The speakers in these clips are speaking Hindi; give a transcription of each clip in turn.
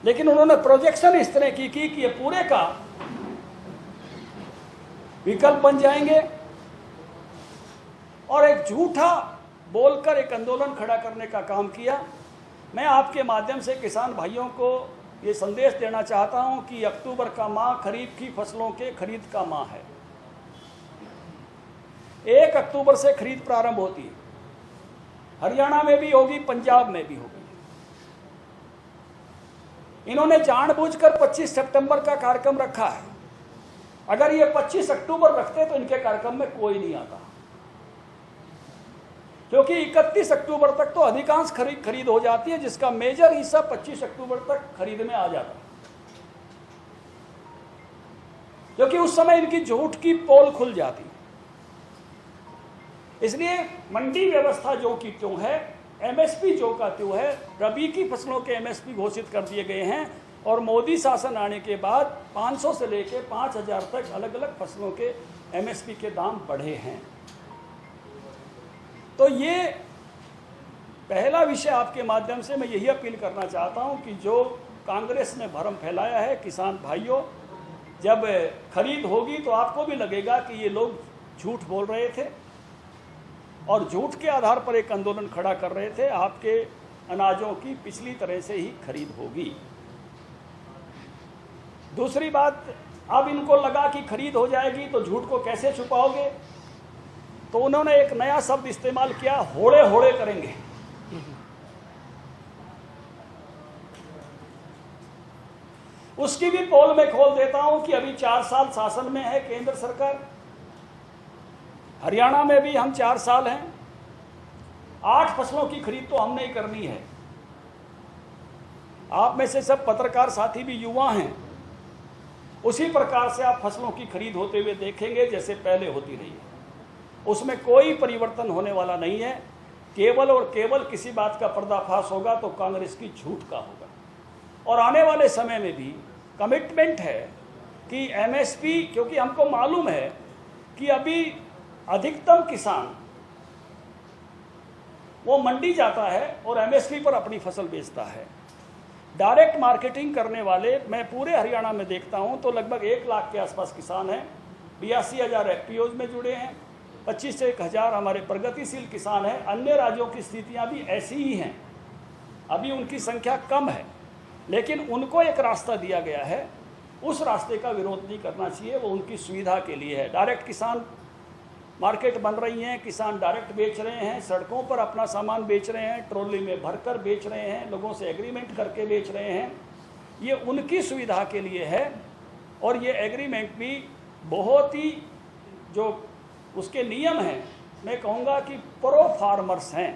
लेकिन उन्होंने प्रोजेक्शन इस तरह की कि ये पूरे का विकल्प बन जाएंगे और एक झूठा बोलकर एक आंदोलन खड़ा करने का काम किया। मैं आपके माध्यम से किसान भाइयों को ये संदेश देना चाहता हूं कि अक्टूबर का माह खरीफ की फसलों के खरीद का माह है। 1 अक्टूबर से खरीद प्रारंभ होती है। हरियाणा में भी होगी, पंजाब में भी होगी। इन्होंने जानबूझकर 25 सितंबर का कार्यक्रम रखा है। अगर ये 25 अक्टूबर रखते तो इनके कार्यक्रम में कोई नहीं आता, क्योंकि 31 अक्टूबर तक तो अधिकांश खरीद हो जाती है, जिसका मेजर हिस्सा 25 अक्टूबर तक खरीद में आ जाता है, क्योंकि उस समय इनकी झूठ की पोल खुल जाती है। इसलिए मंडी व्यवस्था जो की त्यों है, एमएसपी जो का त्यों है, रबी की फसलों के एमएसपी घोषित कर दिए गए हैं और मोदी शासन आने के बाद 500 से लेकर 5000 तक अलग अलग फसलों के एमएसपी के दाम बढ़े हैं। तो ये पहला विषय आपके माध्यम से मैं यही अपील करना चाहता हूं कि जो कांग्रेस ने भ्रम फैलाया है, किसान भाइयों, जब खरीद होगी तो आपको भी लगेगा कि ये लोग झूठ बोल रहे थे और झूठ के आधार पर एक आंदोलन खड़ा कर रहे थे। आपके अनाजों की पिछली तरह से ही खरीद होगी। दूसरी बात, अब इनको लगा कि खरीद हो जाएगी तो झूठ को कैसे छुपाओगे, तो उन्होंने एक नया शब्द इस्तेमाल किया, होड़े होड़े करेंगे। उसकी भी पोल में खोल देता हूं कि अभी 4 साल शासन में है केंद्र सरकार। हरियाणा में भी हम 4 साल हैं। 8 फसलों की खरीद तो हमने ही करनी है। आप में से सब पत्रकार साथी भी युवा हैं। उसी प्रकार से आप फसलों की खरीद होते हुए देखेंगे जैसे पहले होती रही है। उसमें कोई परिवर्तन होने वाला नहीं है। केवल और केवल किसी बात का पर्दाफाश होगा तो कांग्रेस की झूठ का होगा। और आने वाले समय में भी कमिटमेंट है कि एमएसपी, क्योंकि हमको मालूम है कि अभी अधिकतम किसान वो मंडी जाता है और एमएसपी पर अपनी फसल बेचता है। डायरेक्ट मार्केटिंग करने वाले मैं पूरे हरियाणा में देखता हूं तो लगभग 1 लाख के आसपास किसान हैं। 82,000 एफपीओज में जुड़े हैं। 25 से 1,000 हमारे प्रगतिशील किसान हैं। अन्य राज्यों की स्थितियां भी ऐसी ही हैं, अभी उनकी संख्या कम है, लेकिन उनको एक रास्ता दिया गया है। उस रास्ते का विरोध नहीं करना चाहिए, वो उनकी सुविधा के लिए है। डायरेक्ट किसान मार्केट बन रही हैं, किसान डायरेक्ट बेच रहे हैं, सड़कों पर अपना सामान बेच रहे हैं, ट्रॉली में भरकर बेच रहे हैं, लोगों से एग्रीमेंट करके बेच रहे हैं। ये उनकी सुविधा के लिए है और ये एग्रीमेंट भी बहुत ही जो उसके नियम हैं, मैं कहूँगा कि प्रो फार्मर्स हैं,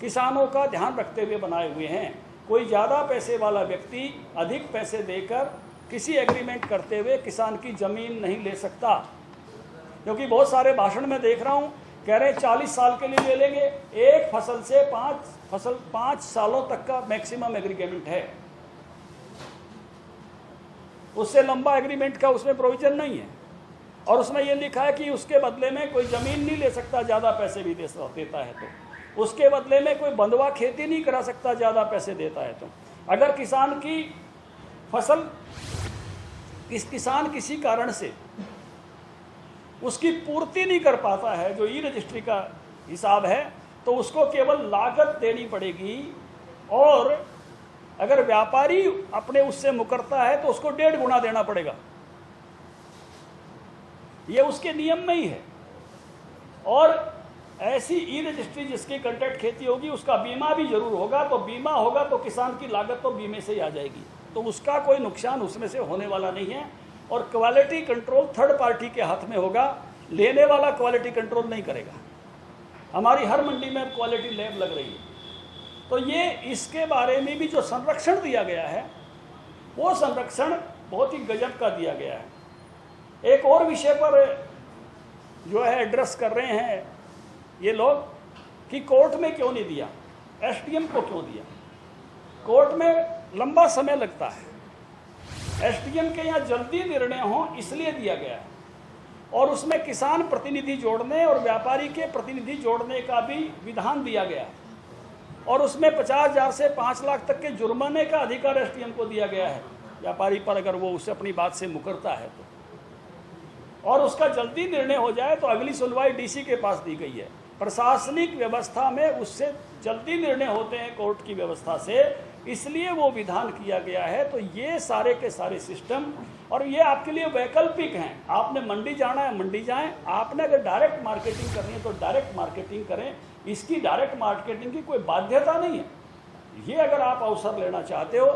किसानों का ध्यान रखते हुए बनाए हुए हैं। कोई ज़्यादा पैसे वाला व्यक्ति अधिक पैसे देकर किसी एग्रीमेंट करते हुए किसान की ज़मीन नहीं ले सकता, क्योंकि बहुत सारे भाषण में देख रहा हूँ कह रहे 40 साल के लिए ले लेंगे। एक फसल से 5 सालों तक का मैक्सिमम एग्रीमेंट है, उससे लंबा एग्रीमेंट का उसमें प्रोविजन नहीं है। और उसमें ये लिखा है कि उसके बदले में कोई ज़मीन नहीं ले सकता ज़्यादा पैसे भी देता है तो, उसके बदले में कोई बंधवा खेती नहीं करा सकता ज़्यादा पैसे देता है तो। अगर किसान की फसल किसान किसी कारण से उसकी पूर्ति नहीं कर पाता है, जो ई रजिस्ट्री का हिसाब है, तो उसको केवल लागत देनी पड़ेगी। और अगर व्यापारी अपने उससे मुकरता है तो उसको 1.5 गुना देना पड़ेगा। ये उसके नियम में ही है। और ऐसी ई रजिस्ट्री जिसकी कॉन्ट्रैक्ट खेती होगी उसका बीमा भी जरूर होगा, तो बीमा होगा तो किसान की लागत तो बीमे से ही आ जाएगी, तो उसका कोई नुकसान उसमें से होने वाला नहीं है। और क्वालिटी कंट्रोल थर्ड पार्टी के हाथ में होगा, लेने वाला क्वालिटी कंट्रोल नहीं करेगा। हमारी हर मंडी में क्वालिटी लैब लग रही है। तो ये इसके बारे में भी जो संरक्षण दिया गया है वो संरक्षण बहुत ही गजब का दिया गया है। एक और विषय पर जो है एड्रेस कर रहे हैं ये लोग कि कोर्ट में क्यों नहीं दिया, एसडीएम को क्यों दिया। कोर्ट में लंबा समय लगता है, एसडीएम के यहाँ जल्दी निर्णय हो इसलिए दिया गया है। और उसमें किसान प्रतिनिधि जोड़ने और व्यापारी के प्रतिनिधि जोड़ने का भी विधान दिया गया है। और उसमें 50,000 से 5 लाख तक के जुर्माने का अधिकार एसडीएम को दिया गया है व्यापारी पर, अगर वो उससे अपनी बात से मुकरता है तो, और उसका जल्दी निर्णय हो जाए तो अगली सुनवाई डीसी के पास दी गई है। प्रशासनिक व्यवस्था में उससे जल्दी निर्णय होते हैं कोर्ट की व्यवस्था से, इसलिए वो विधान किया गया है। तो ये सारे के सारे सिस्टम, और ये आपके लिए वैकल्पिक हैं। आपने मंडी जाना है मंडी जाएं, आपने अगर डायरेक्ट मार्केटिंग करनी है तो डायरेक्ट मार्केटिंग करें। इसकी डायरेक्ट मार्केटिंग की कोई बाध्यता नहीं है। ये अगर आप अवसर लेना चाहते हो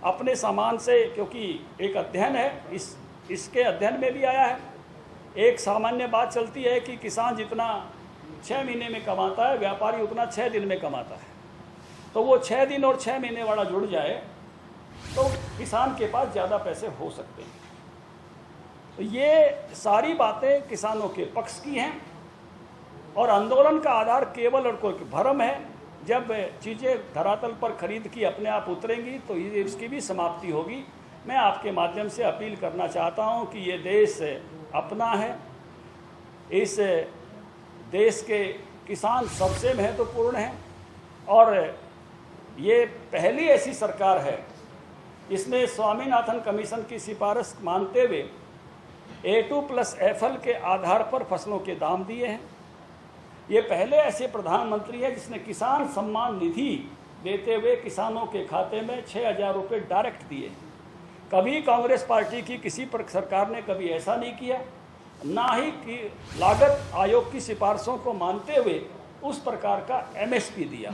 अपने सामान से, क्योंकि एक अध्ययन है, इसके अध्ययन में भी आया है, एक सामान्य बात चलती है कि किसान जितना 6 महीने में कमाता है, व्यापारी उतना 6 दिन में कमाता है। तो वो 6 दिन और 6 महीने वाला जुड़ जाए तो किसान के पास ज़्यादा पैसे हो सकते हैं। तो ये सारी बातें किसानों के पक्ष की हैं, और आंदोलन का आधार केवल और कोई भ्रम है। जब चीज़ें धरातल पर खरीद की अपने आप उतरेंगी तो ये इसकी भी समाप्ति होगी। मैं आपके माध्यम से अपील करना चाहता हूँ कि ये देश अपना है, इस देश के किसान सबसे महत्वपूर्ण हैं, और ये पहली ऐसी सरकार है इसने स्वामीनाथन कमीशन की सिफारिश मानते हुए A2+FL के आधार पर फसलों के दाम दिए हैं। ये पहले ऐसे प्रधानमंत्री है जिसने किसान सम्मान निधि देते हुए किसानों के खाते में 6,000 रुपये डायरेक्ट दिए। कभी कांग्रेस पार्टी की किसी पर सरकार ने कभी ऐसा नहीं किया, ना ही कि लागत आयोग की सिफारिशों को मानते हुए उस प्रकार का MSP दिया,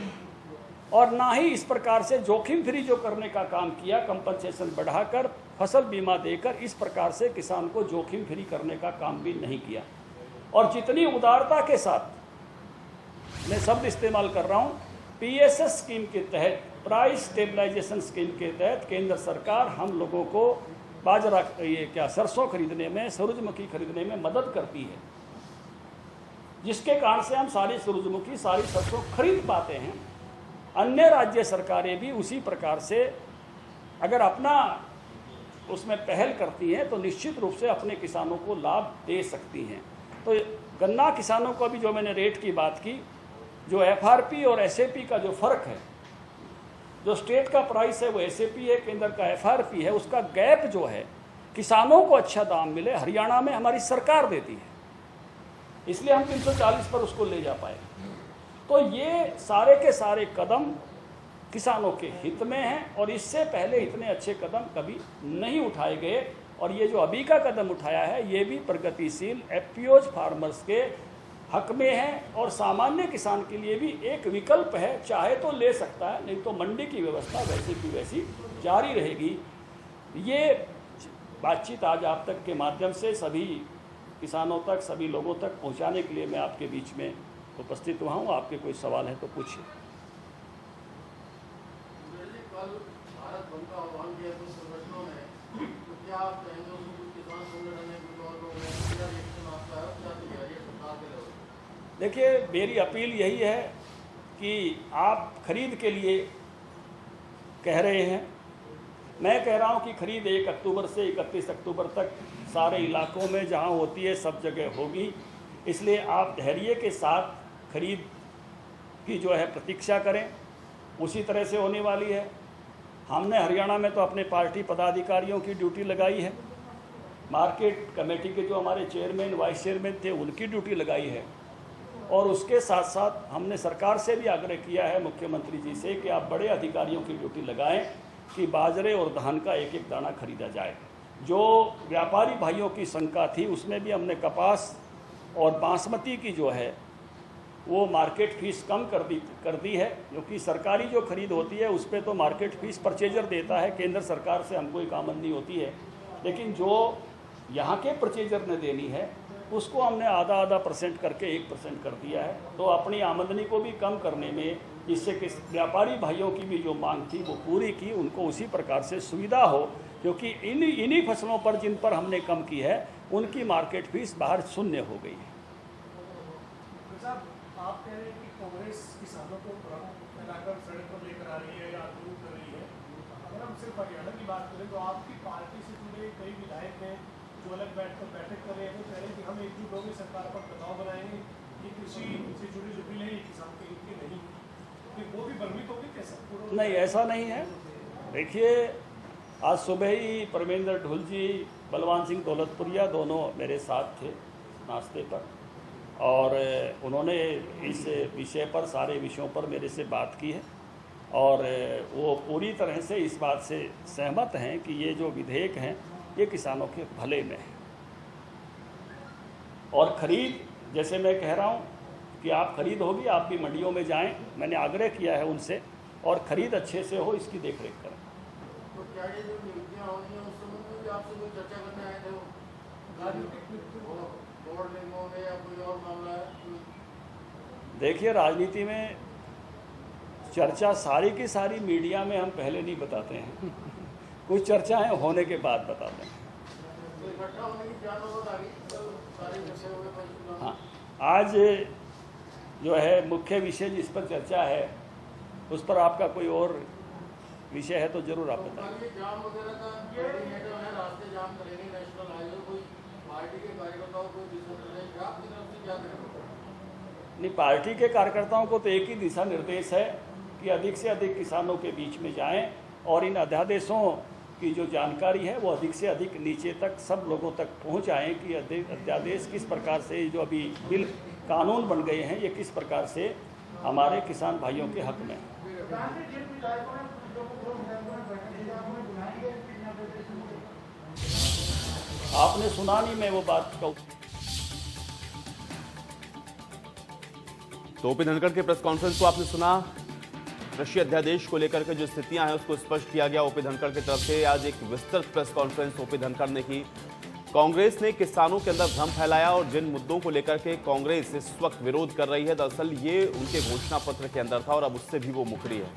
और ना ही इस प्रकार से जोखिम फ्री जो करने का काम किया, कंपनसेशन बढ़ाकर फसल बीमा देकर इस प्रकार से किसान को जोखिम फ्री करने का काम भी नहीं किया। और जितनी उदारता के साथ, मैं शब्द इस्तेमाल कर रहा हूँ, PSS स्कीम के तहत, प्राइस स्टेबलाइजेशन स्कीम के तहत केंद्र सरकार हम लोगों को बाजरा, ये क्या, सरसों खरीदने में, सूरजमुखी खरीदने में मदद करती है, जिसके कारण से हम सारी सूरजमुखी, सारी सरसों खरीद पाते हैं। अन्य राज्य सरकारें भी उसी प्रकार से अगर अपना उसमें पहल करती हैं तो निश्चित रूप से अपने किसानों को लाभ दे सकती हैं। तो गन्ना किसानों को भी, जो मैंने रेट की बात की, जो FRP और SAP का जो फ़र्क है, जो स्टेट का प्राइस है वो SAP है, केंद्र का FRP है, उसका गैप जो है, किसानों को अच्छा दाम मिले, हरियाणा में हमारी सरकार देती है, इसलिए हम 340 पर उसको ले जा पाए। तो ये सारे के सारे कदम किसानों के हित में हैं, और इससे पहले इतने अच्छे कदम कभी नहीं उठाए गए। और ये जो अभी का कदम उठाया है ये भी प्रगतिशील FPOs फार्मर्स के हक में है, और सामान्य किसान के लिए भी एक विकल्प है। चाहे तो ले सकता है, नहीं तो मंडी की व्यवस्था वैसी की वैसी जारी रहेगी। ये बातचीत आज आप तक के माध्यम से सभी किसानों तक, सभी लोगों तक पहुंचाने के लिए मैं आपके बीच में उपस्थित हुआ हूँ। आपके कोई सवाल है तो पूछिए। कल भारत बंद का आह्वान किया कुछ संगठनों ने, तो क्या आप कहेंगे उसमें कुछ किसान संगठन है, कुछ और लोग हैं, क्या रिएक्शन आपका है, क्या तैयारी है सरकार के लेवल? देखिए, मेरी अपील यही है कि आप खरीद के लिए कह रहे हैं, मैं कह रहा हूँ कि खरीद 1 अक्टूबर से 31 अक्टूबर तक सारे इलाकों में जहाँ होती है सब जगह होगी। इसलिए आप धैर्य के साथ खरीद की जो है प्रतीक्षा करें, उसी तरह से होने वाली है। हमने हरियाणा में तो अपने पार्टी पदाधिकारियों की ड्यूटी लगाई है, मार्केट कमेटी के जो हमारे चेयरमैन, वाइस चेयरमैन थे, उनकी ड्यूटी लगाई है, और उसके साथ साथ हमने सरकार से भी आग्रह किया है, मुख्यमंत्री जी से, कि आप बड़े अधिकारियों की ड्यूटी लगाएं कि बाजरे और धान का एक एक दाना खरीदा जाए। जो व्यापारी भाइयों की शंका थी उसमें भी हमने कपास और बासमती की जो है वो मार्केट फीस कम कर दी है, क्योंकि सरकारी जो खरीद होती है उस पर तो मार्केट फीस परचेजर देता है, केंद्र सरकार से हमको एक आमदनी होती है, लेकिन जो यहाँ के परचेजर ने देनी है उसको हमने आधा % करके 1% कर दिया है। तो अपनी आमदनी को भी कम करने में, जिससे कि व्यापारी भाइयों की भी जो मांग थी वो पूरी की, उनको उसी प्रकार से सुविधा हो, क्योंकि इन्हीं फसलों पर जिन पर हमने कम की है उनकी मार्केट फीस बाहर शून्य हो गई है। आप कह रहे हैं कि कांग्रेस किसानों को लगाकर सड़क पर लेकर आ रही है या आंदोलन कर रही है। अगर हम सिर्फ हरियाणा की बात करें तो आपकी पार्टी से जुड़े कई विधायक हैं जो अलग बैठक कर रहे हैं, तो कह रहे हैं कि हम एकजुट होकर सरकार पर दबाव बनाएंगे, ये कृषि से जुड़ी जो बिल है ये किसान के हित की नहीं। फिर वो भी भ्रमित होगी कैसे पूरा? नहीं, ऐसा नहीं है। देखिए, आज सुबह ही परमेंद्र ढुल जी, बलवान सिंह दौलतपुरिया दोनों मेरे साथ थे नाश्ते पर, और उन्होंने इस विषय पर, सारे विषयों पर मेरे से बात की है, और वो पूरी तरह से इस बात से सहमत हैं कि ये जो विधेयक हैं ये किसानों के भले में है। और खरीद, जैसे मैं कह रहा हूँ कि आप खरीद होगी, आप भी मंडियों में जाएं, मैंने आग्रह किया है उनसे, और ख़रीद अच्छे से हो इसकी देखरेख करें। तो क्या ये जो नियुक्तियाँ होनी है उस संबंध में भी आपसे कोई चर्चा करने आए थे वो? बोर्ड निगमों में या कोई और मामला है? देखिए, राजनीति में चर्चा सारी की सारी मीडिया में हम पहले नहीं बताते हैं कुछ चर्चाएं होने के बाद बताते हैं। तो इकट्ठा होने की क्या नौबत आ गई? सारे इकट्ठे हो गए पंचकुला में। हाँ, आज जो है मुख्य विषय जिस पर चर्चा है उस पर आपका कोई और विषय है तो जरूर आप बताएं। ये जाम वगैरह का कोऑर्डिनेटर है, रास्ते जाम करेंगे नेशनल हाईवे, कोई पार्टी के कार्यकर्ताओं को दिशा निर्देश आपकी तरफ से क्या करेंगे? नहीं, पार्टी के कार्यकर्ताओं को तो एक ही दिशा निर्देश है कि अधिक से अधिक किसानों के बीच में जाएं, और इन अध्यादेशों की जो जानकारी है वो अधिक से अधिक नीचे तक सब लोगों तक पहुंचाएं कि अध्यादेश किस प्रकार से, जो अभी बिल कानून बन गए हैं, ये किस प्रकार से हमारे किसान भाइयों के हक में है। आपने सुना नहीं, मैं वो बात कहूँ। तो ओपी धनखड़ के प्रेस कॉन्फ्रेंस को आपने सुना। कृषि अध्यादेश को लेकर के जो स्थितियां हैं उसको स्पष्ट किया गया ओपी धनखड़ की तरफ से। आज एक विस्तृत प्रेस कॉन्फ्रेंस ओपी धनखड़ ने की। कांग्रेस ने किसानों के अंदर भ्रम फैलाया, और जिन मुद्दों को लेकर के कांग्रेस इस वक्त विरोध कर रही है, दरअसल ये उनके घोषणा पत्र के अंदर था और अब उससे भी वो मुकरी है।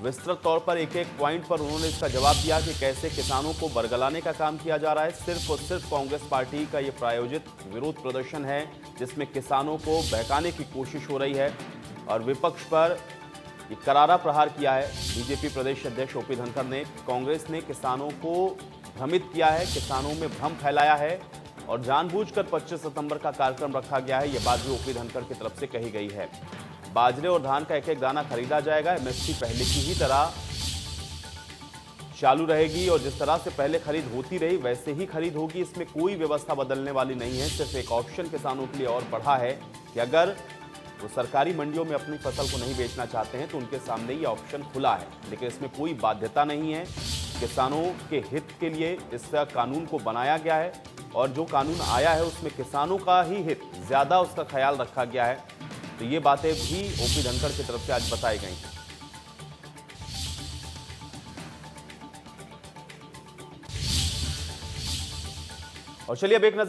विस्तृत तौर पर एक एक पॉइंट पर उन्होंने इसका जवाब दिया कि कैसे किसानों को बरगलाने का काम किया जा रहा है। सिर्फ और सिर्फ कांग्रेस पार्टी का ये प्रायोजित विरोध प्रदर्शन है जिसमें किसानों को बहकाने की कोशिश हो रही है, और विपक्ष पर ये करारा प्रहार किया है। बीजेपी प्रदेश अध्यक्ष ओपी धनखड़ ने, कांग्रेस ने किसानों को भ्रमित किया है, किसानों में भ्रम फैलाया है, और जानबूझकर 25 सितंबर का कार्यक्रम रखा गया है। ये बात भी ओपी धनखड़ की तरफ से कही गई है। बाजरे और धान का एक एक दाना खरीदा जाएगा। एमएसपी पहले की ही तरह चालू रहेगी, और जिस तरह से पहले खरीद होती रही वैसे ही खरीद होगी। इसमें कोई व्यवस्था बदलने वाली नहीं है। सिर्फ एक ऑप्शन किसानों के लिए और बढ़ा है कि अगर वो सरकारी मंडियों में अपनी फसल को नहीं बेचना चाहते हैं तो उनके सामने ये ऑप्शन खुला है, लेकिन इसमें कोई बाध्यता नहीं है। किसानों के हित के लिए इस कानून को बनाया गया है, और जो कानून आया है उसमें किसानों का ही हित ज्यादा, उसका ख्याल रखा गया है। तो ये बातें भी ओपी धनखड़ की तरफ से आज बताई गई हैं। और चलिए अब एक नजर